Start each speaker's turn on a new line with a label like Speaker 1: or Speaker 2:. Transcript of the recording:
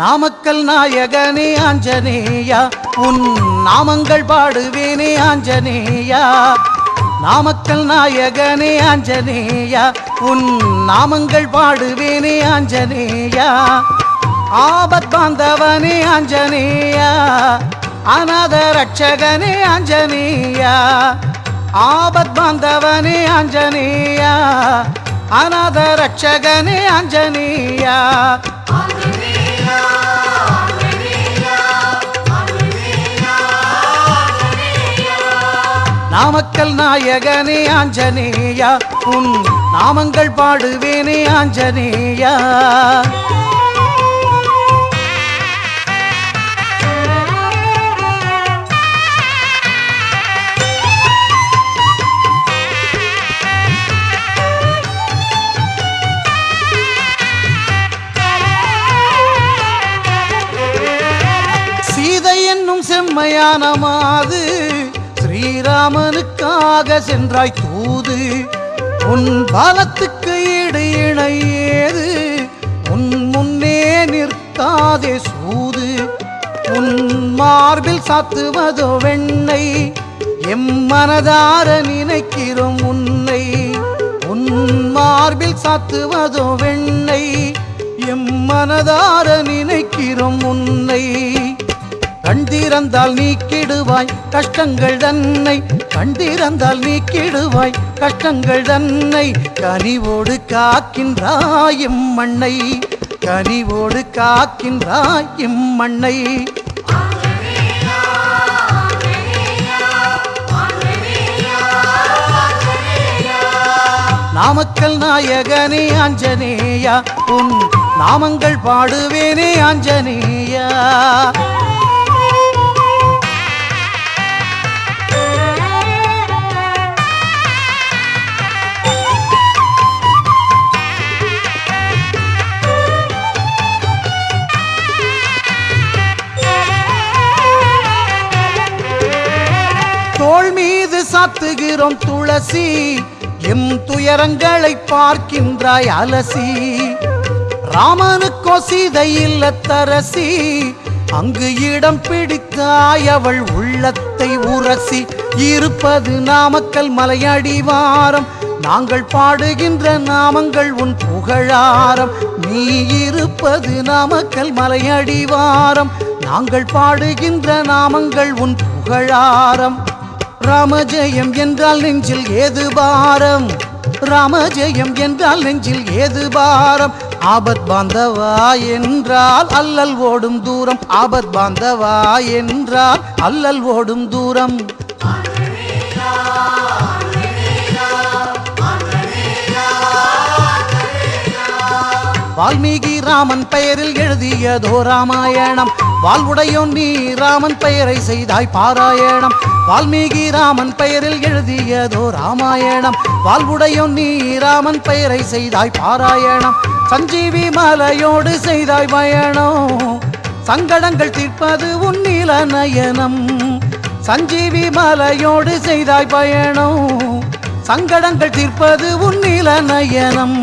Speaker 1: நாமக்கல் நாயகனே ஆஞ்சநேயா உன் நாமங்கள் பாடுவேனே ஆஞ்சநேயா. நாமக்கல் நாயகனே ஆஞ்சநேயா உன் நாமங்கள் பாடுவேனே ஆஞ்சநேயா. ஆபத் பாந்தவனே ஆஞ்சநேயா அநாத ரட்சகனே ஆஞ்சநேயா. ஆபத் பாந்தவனே ஆஞ்சநேயா அநாத ரட்சகனே ஆஞ்சநேயா. நாமக்கல் நாயகனே ஆஞ்சநேயா உன் நாமங்கள் பாடுவேனே ஆஞ்சநேயா. சீதை என்னும் செம்மையான மாது ஸ்ரீராமனுக்காக சென்றாய் தூது. உன் பலத்துக்கு ஈடு இணையேது உன் முன்னே நிற்காதே சூது. உன் மார்பில் சாத்துவதோ வெண்ணை எம் மனதார நினைக்கிறோம் உன்னை. உன் மார்பில் சாத்துவதோ வெண்ணை எம் மனதார நினைக்கிறோம் உன்னை. கண்டிருந்தால் நீக்கிடுவாய் கஷ்டங்கள் தன்னை. கண்டிருந்தால் நீக்கிடுவாய் கஷ்டங்கள் தன்னை. கனிவோடு காக்கின்றாய் இம்மண்ணை. கனிவோடு காக்கின்றாய் இம்மண்ணை. நாமக்கல் நாயகனே ஆஞ்சநேயா உன் நாமங்கள் பாடுவேனே ஆஞ்சநேயா. தோள் மீது சாத்துகிறோம் துளசி எம் துயரங்களை பார்க்கின்றாய் அலசி. ராமனுக்கோ சீதை இல்லத்தரசி அங்கு இடம் பிடித்தாய் அவள் உள்ளத்தை உரசி. இருப்பது நாமக்கல் மலையடிவாரம் நாங்கள் பாடுகின்ற நாமங்கள் உன் புகழாரம். நீ இருப்பது நாமக்கல் மலையடிவாரம் நாங்கள் பாடுகின்ற நாமங்கள் உன் புகழாரம். ராமஜெயம் என்றால் நெஞ்சில் ஏது பாரம். ராமஜெயம் என்றால் நெஞ்சில் ஏது பாரம். ஆபத் பாந்தவா என்றால் அல்லல் ஓடும் தூரம். ஆபத் பாந்தவா என்றால் அல்லல் ஓடும் தூரம். வால்மீகி ராமன் பெயரில் எழுதியதோ ராமாயணம். வாழ்வுடையோன் நீ ராமன் பெயரை செய்தாய் பாராயணம். வால்மீகி ராமன் பெயரில் எழுதியதோ ராமாயணம். வாழ்வுடையோன் நீ ராமன் பெயரை செய்தாய் பாராயணம். சஞ்சீவி மலையோடு செய்தாய் பயணம் சங்கடங்கள் தீர்ப்பது உன் நீல நயனம். சஞ்சீவி மலையோடு செய்தாய் பயணம் சங்கடங்கள் தீர்ப்பது உன் நீல நயனம்.